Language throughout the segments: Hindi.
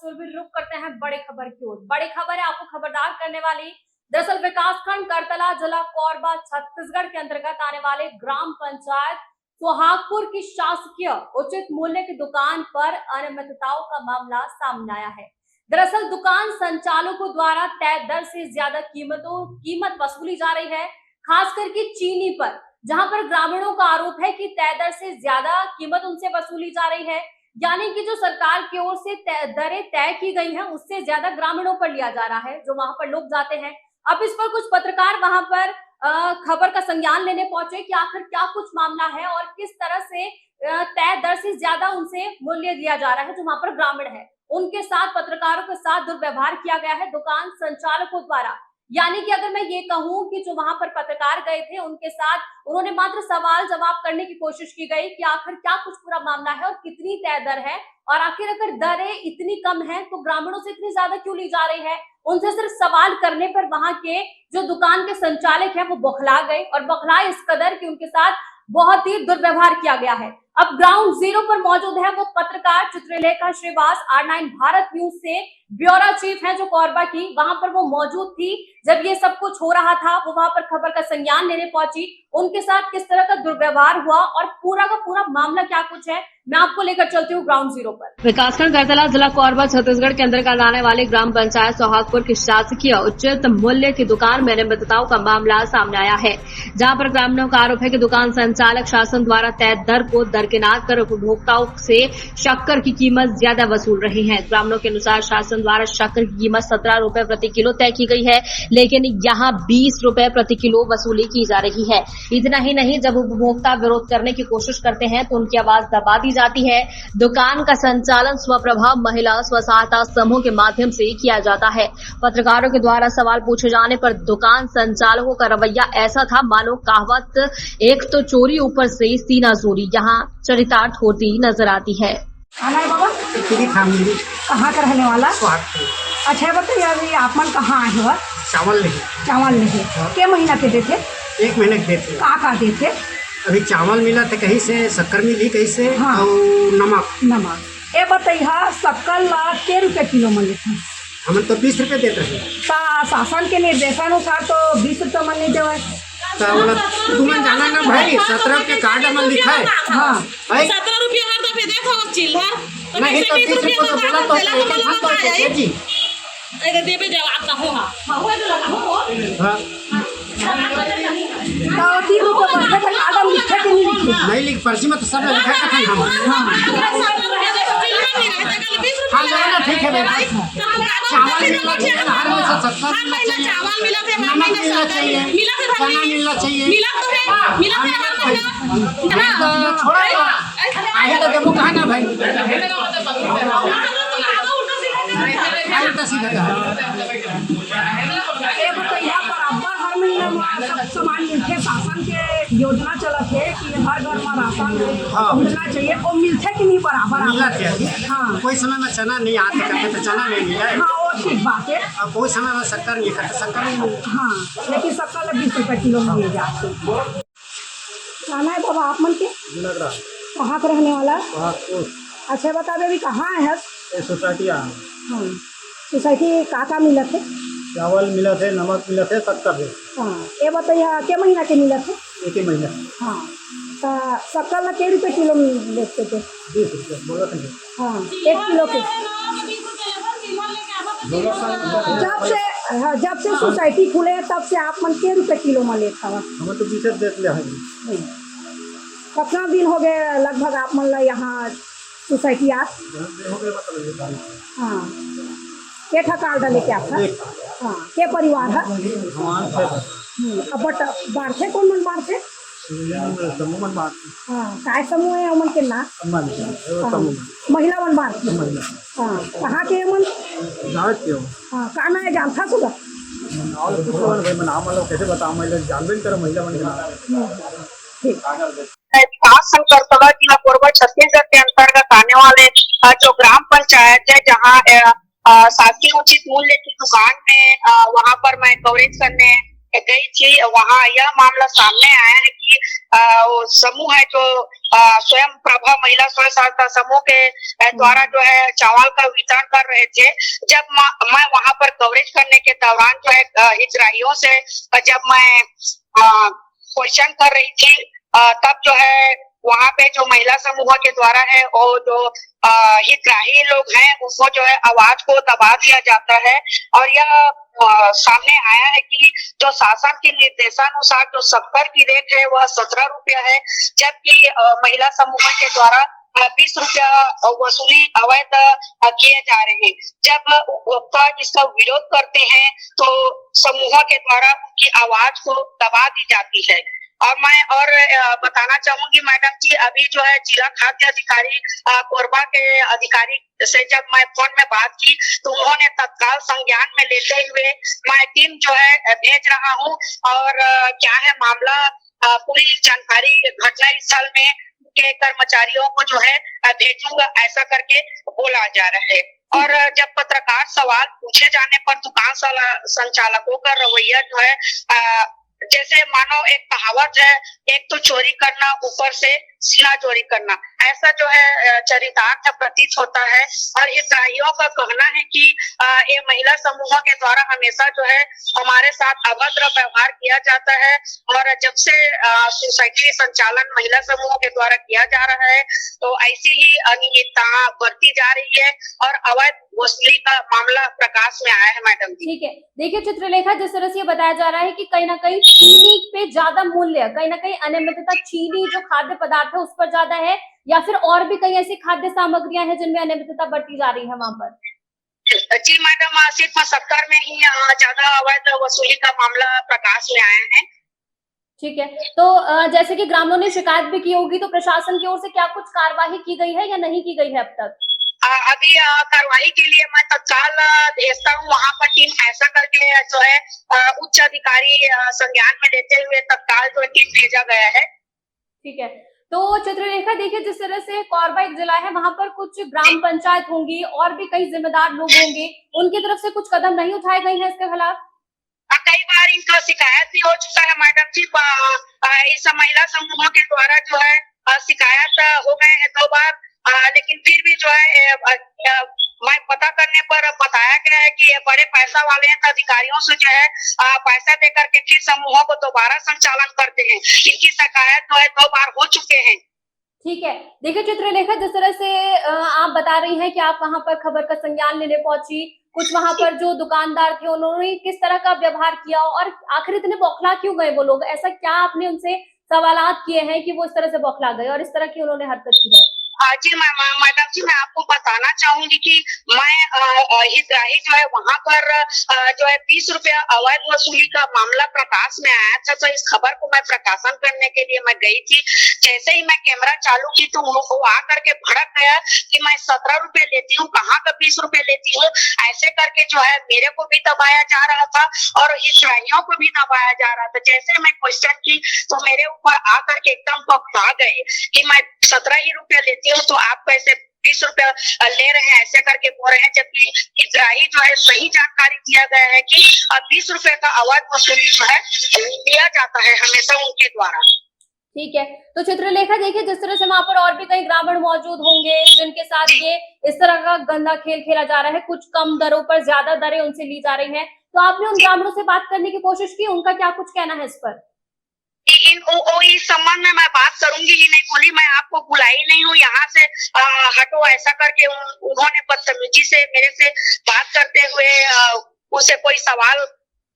सुरभि रुक करते हैं बड़ी खबर की ओर। बड़ी खबर है आपको खबरदार करने वाली। दरअसल विकासखंड करतला, जिला कोरबा, छत्तीसगढ़ के अंतर्गत आने वाले ग्राम पंचायत सोहागपुर की शासकीय उचित मूल्य की दुकान पर अनियमितताओं का मामला सामने आया है। दरअसल दुकान संचालकों द्वारा तय दर से ज्यादा कीमत वसूली जा रही है, खास करके चीनी पर, जहां पर ग्रामीणों का आरोप है कि तय दर से ज्यादा कीमत उनसे वसूली जा रही है। यानी कि जो सरकार की ओर से दरें तय की गई हैं उससे ज्यादा ग्रामीणों पर लिया जा रहा है, जो वहां पर लोग जाते हैं। अब इस पर कुछ पत्रकार वहां पर खबर का संज्ञान लेने पहुंचे कि आखिर क्या कुछ मामला है और किस तरह से तय दर से ज्यादा उनसे मूल्य दिया जा रहा है। जो वहां पर ग्रामीण है उनके साथ, पत्रकारों के साथ दुर्व्यवहार किया गया है दुकान संचालकों द्वारा। यानी कि अगर मैं ये कहूं कि जो वहां पर पत्रकार गए थे उनके साथ उन्होंने मात्र सवाल जवाब करने की कोशिश की गई कि आखिर क्या कुछ पूरा मामला है और कितनी तय दर है, और आखिर अगर दरें इतनी कम है तो ग्रामीणों से इतनी ज्यादा क्यों ली जा रही है। उनसे सिर्फ सवाल करने पर वहां के जो दुकान के संचालक है वो बौखला गए, और बौखलाए इस कदर कि उनके साथ बहुत ही दुर्व्यवहार किया गया है। अब ग्राउंड जीरो पर मौजूद है वो पत्रकार चित्रलेखा श्रीवास, R9 भारत न्यूज से ब्यूरो चीफ है जो कोरबा की, वहां पर वो मौजूद थी जब ये सब कुछ हो रहा था। वो वहां पर खबर का संज्ञान लेने पहुंची, उनके साथ किस तरह का दुर्व्यवहार हुआ और पूरा का पूरा मामला क्या कुछ है, मैं आपको लेकर चलती हूँ ग्राउंड जीरो पर। विकासखंड करतला, जिला कोरबा, छत्तीसगढ़ के अंतर्गत आने वाले ग्राम पंचायत सोहागपुर की शासकीय उचित मूल्य की दुकान में अनियमितताओं का मामला सामने आया है, जहां पर ग्रामीणों का आरोप है कि दुकान संचालक शासन द्वारा तय दर को दरकिनार कर उपभोक्ताओं से शक्कर की कीमत ज्यादा वसूल रहे हैं। ग्रामीणों के अनुसार शासन द्वारा शक्कर की कीमत 17 रुपए प्रति किलो तय की गई है, लेकिन यहां 20 रुपए प्रति किलो वसूली की जा रही है। इतना ही नहीं, जब उपभोक्ता विरोध करने की कोशिश करते हैं तो उनकी आवाज दबा दी जाती है। दुकान का संचालन स्वप्रभा महिला स्व सहायता समूह के माध्यम से किया जाता है। पत्रकारों के द्वारा सवाल पूछे जाने पर दुकान संचालकों का रवैया ऐसा था मानो कहावत एक तो चोरी ऊपर से सीना चोरी यहाँ चरितार्थ होती नजर आती है। आना है बाबा? कहाँ का रहने वाला? अच्छा बताइए, अभी आप मन कहाँ आए हो? चावल नहीं। चावल नहीं? क्या महीना के देते? 1 महीने के देते। कहाँ देते? अभी चावल मिला था कहीं से, शक्कर मिली कहीं से, हाँ। और नमक। ये बताइए शक्कर ला के रुपये किलो मन लेते हैं? हम तो 20 रुपये देते हैं। शासन के निर्देशानुसार तो 20 रुपये मन नहीं देवे। तुम्हें जाना ना भाई, 17 के कार्ड में लिखा है। हाँ भाई 17 रुपया हर दफे देखो चिल्लर नहीं तो 20 रुपये तो बोला तो जी अरे देबे जवाब ना हो। हाँ। तो 3 रुपये बढ़ते थे, कार्ड में लिखे कि नहीं लिखे? नहीं लिख, पर्ची में तो सब लिखा था हम। हाँ ना, ठीक है भाई। चावल मिलना चाहिए, हर महीने 17 मिलना चाहिए, चावल मिला थे, नमक मिलना चाहिए, चना मिलना चाहिए, छोड़ा आगे तो देखो कहा ना भाई, बराबर हर महीना सब सामान मिलते। शासन के योजना चलत है कि हर घर में राशन मिलना चाहिए, और मिलते कि नहीं बराबर? मिलना चाहिए। हाँ, कोई समय में चना नहीं आते करते तो चना नहीं मिला है। हाँ वो ठीक बात है। और कोई समय में शक्कर नहीं करते, शक्कर नहीं मिलती। हाँ, लेकिन शक्कर 20 रुपये किलो मिल जाते। खाना है बाबा आप मन के? कहाँ का रहने वाला? अच्छा बता दे, अभी कहाँ है? सोसाइटी। हाँ, सोसाइटी का मिलत है? चावल मिला थे, नमक मिला थे, शक्कर थे। हाँ, ये बताइए क्या महीना के मिलत है? 1 ही महीना। हाँ, तो शक्कर ला के रुपये किलो बेचते थे? 20 रुपये बोला था। हाँ, 1 किलो के। जब से सोसाइटी खुले तब से आप मन के रुपये किलो में लेता हुआ? हमें तो 20 देख लिया है। कितना दिन हो गए लगभग आप मन ला यहाँ सोसाइटी आप? हाँ, के ठकार डाले क्या था? हाँ, के परिवार है? अब बट बाढ़ते कौन मन बाढ़ते? हाँ, काय समूह है अमन के ना? महिला मन बाढ़ते। हाँ, कहाँ के अमन? हाँ, कहना है जानता सुधा? कैसे बताओ, महिला जानबे नहीं करो महिला मन के नाम। ठीक। विकासखंड करतला, जिला कोरबा, छत्तीसगढ़ के अंतर्गत आने वाले जो ग्राम पंचायत है, जहाँ शासकीय उचित मूल्य की दुकान में वहां पर मैं कवरेज करने गई थी, वहाँ यह मामला सामने आया है कि वो समूह है जो स्वयं प्रभा महिला स्वयं सहायता समूह के द्वारा जो है चावल का वितरण कर रहे थे। जब मैं वहाँ पर कवरेज करने के दौरान जो है हितग्राहियों से जब मैं क्वेश्चन कर रही थी, तब जो है वहाँ पे जो महिला समूह के द्वारा है और जो हितग्राही लोग हैं उनको जो है आवाज को दबा दिया जाता है। और यह सामने आया है कि जो शासन के निर्देशानुसार जो शक्कर की रेट है वह 17 रुपया है, जबकि महिला समूह के द्वारा 20 रुपया वसूली अवैध किए जा रहे हैं। जब उपभोक्ता इसका विरोध करते हैं तो समूह के द्वारा उनकी आवाज को दबा दी जाती है। और मैं बताना चाहूंगी मैडम जी, अभी जो है जिला खाद्य अधिकारी कोरबा के अधिकारी से जब मैं फोन में बात की तो उन्होंने तत्काल संज्ञान में लेते हुए मैं टीम जो है भेज रहा हूं और क्या है मामला पूरी जानकारी घटना स्थल में के कर्मचारियों को जो है भेजूंगा, ऐसा करके बोला जा रहा है। और जब पत्रकार सवाल पूछे जाने पर दुकान संचालकों का रवैया जो है जैसे मानो एक कहावत है, एक तो चोरी करना ऊपर से सीना चोरी करना, ऐसा जो है चरितार्थ प्रतीत होता है। और हितग्राहियों का कहना है कि ये महिला समूह के द्वारा हमेशा जो है हमारे साथ अभद्र व्यवहार किया जाता है और जब से सोसाइटी संचालन महिला समूह के द्वारा किया जा रहा है तो ऐसी ही अनियमितता बढ़ती जा रही है और अवैध वसूली का मामला प्रकाश में आया है मैडम जी। ठीक है, देखिए चित्रलेखा, जिस तरह से ये बताया जा रहा है कि कहीं ना कहीं चीनी पे ज्यादा मूल्य, कहीं ना कहीं अनियमितता चीनी जो खाद्य पदार्थ है उस पर ज्यादा है, या फिर और भी कई ऐसी खाद्य सामग्रियां हैं जिनमें अनियमितता बढ़ती जा रही है वहाँ पर? जी मैडम, सिर्फ शक्कर में ही ज्यादा अवैध वसूली का मामला प्रकाश में आया है। ठीक है, तो जैसे कि ग्रामीणों ने शिकायत भी की होगी, तो प्रशासन की ओर से क्या कुछ कार्यवाही की गई है या नहीं की गई है अब तक? अभी कार्रवाई के लिए मैं तत्काल भेजता हूँ वहाँ पर टीम, ऐसा करके जो है उच्च अधिकारी संज्ञान में लेते हुए तत्काल जो टीम भेजा गया है। ठीक है, तो चित्रलेखा देखिए, जिस तरह से कोरबा एक जिला है, वहाँ पर कुछ ग्राम पंचायत होंगी और भी कई जिम्मेदार लोग होंगे, उनकी तरफ से कुछ कदम नहीं उठाए गए हैं इसके खिलाफ? कई बार इनका शिकायत भी हो चुका है मैडम जी, इस महिला समूह के द्वारा जो है शिकायत हो गए हैं 2 बार, लेकिन फिर भी जो है मैं पता करने पर बताया गया है कि ये बड़े पैसा वाले हैं, अधिकारियों से जो है पैसा दे करके फिर समूहों को दोबारा संचालन करते हैं। इनकी शिकायत जो है 2 बार हो चुके हैं। ठीक है, देखिए चित्रलेखा, जिस तरह से आप बता रही हैं कि आप वहां पर खबर का संज्ञान लेने पहुंची, कुछ वहां पर जो दुकानदार थे उन्होंने किस तरह का व्यवहार किया और आखिर इतने बौखला क्यों गए वो लोग? ऐसा क्या आपने उनसे सवालात किए हैं कि वो इस तरह से बौखला गए और इस तरह की उन्होंने हरकत की है? जी मैडम जी, मैं आपको बताना चाहूंगी कि मैं हितग्राही जो है वहाँ पर जो है 20 रुपया अवैध वसूली का मामला प्रकाश में आया था, तो इस खबर को मैं प्रकाशन करने के लिए मैं गई थी। जैसे ही मैं कैमरा चालू की तो वो आकर के भड़क गया कि मैं 17 रुपए लेती हूँ, कहाँ का 20 रुपए लेती हूँ, ऐसे करके जो है मेरे को भी दबाया जा रहा था और हितग्राहियों को भी दबाया जा रहा था। जैसे मैं क्वेश्चन की तो मेरे ऊपर आकर के एकदम पकड़ा गए कि मैं 17 ही रुपया लेती हूँ तो आप कैसे 20 रुपया ले रहे हैं, ऐसे करके बोल रहे हैं, जबकि हितग्राही जो है सही जानकारी दिया गया है कि 20 रुपए का अवैध वसूली जो है लिया जाता है हमेशा उनके द्वारा। ठीक है, तो चित्रलेखा देखिए, जिस तरह से वहां पर और भी कई ग्रामीण मौजूद होंगे जिनके साथ ये इस तरह का गंदा खेल खेला जा रहा है, कुछ कम दरों पर ज्यादा दरें उनसे ली जा रही हैं, तो आपने उन ग्रामीणों से बात करने की कोशिश की, उनका क्या कुछ कहना है इस पर? इस संबंध में मैं बात करूंगी ही नहीं, बोली मैं आपको बुलाई नहीं हूँ, यहाँ से हटो, ऐसा करके उन्होंने बदतमीजी से मेरे से बात करते हुए उसे कोई सवाल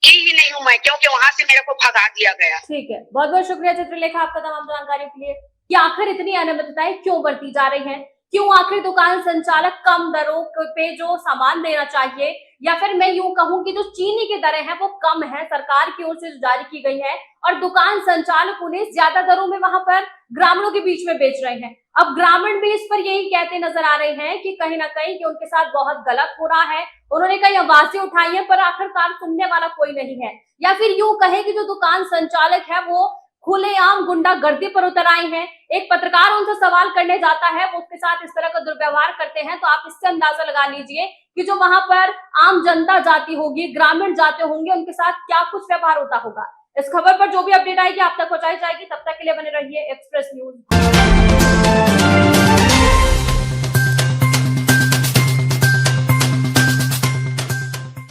की ही नहीं हूँ मैं, क्योंकि वहाँ से मेरे को भगा दिया गया। ठीक है, बहुत बहुत शुक्रिया चित्रलेखा आपका तमाम जानकारी के लिए कि आखिर इतनी अनियमितताएं क्यों बढ़ती जा रही हैं, क्यों आखिर दुकान संचालक कम दरों पे जो सामान देना चाहिए, या फिर मैं यूं कहूं कि जो चीनी की दरें हैं वो कम है, सरकार की ओर से जारी की गई है, और दुकान संचालक उन्हें ज्यादा दरों में वहां पर ग्रामीणों के बीच में बेच रहे हैं। अब ग्रामीण भी इस पर यही कहते नजर आ रहे हैं कि कहीं ना कहीं कि उनके साथ बहुत गलत हो रहा है, उन्होंने कई आवाजें उठाई है पर आखिरकार सुनने वाला कोई नहीं है, या फिर यूं कहे कि जो दुकान संचालक है वो खुलेआम गुंडागर्दी पर उतर आई हैं। एक पत्रकार उनसे सवाल करने जाता है, वो उसके साथ इस तरह का दुर्व्यवहार करते हैं, तो आप इससे अंदाजा लगा लीजिए कि जो वहां पर आम जनता जाती होगी, ग्रामीण जाते होंगे, उनके साथ क्या कुछ व्यवहार होता होगा। इस खबर पर जो भी अपडेट आएगी आप तक पहुंचाई जाएगी। तब तक के लिए बने रहिए एक्सप्रेस न्यूज।